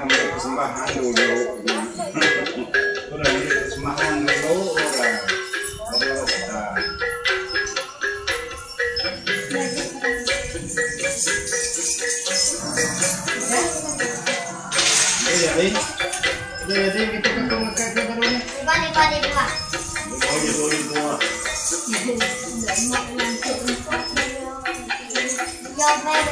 persembahan dulu. Udah persembahan dulu udah. Jadi kita kan makan ke baru ni. Padi buat. Boleh buat. Ya, baik.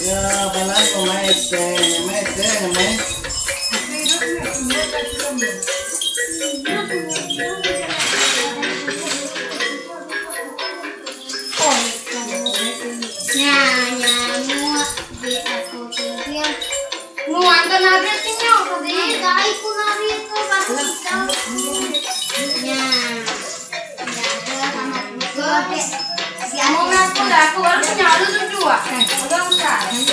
Ya, balang pemain namanya. Aku baru nyala tuh dua. Udah usah.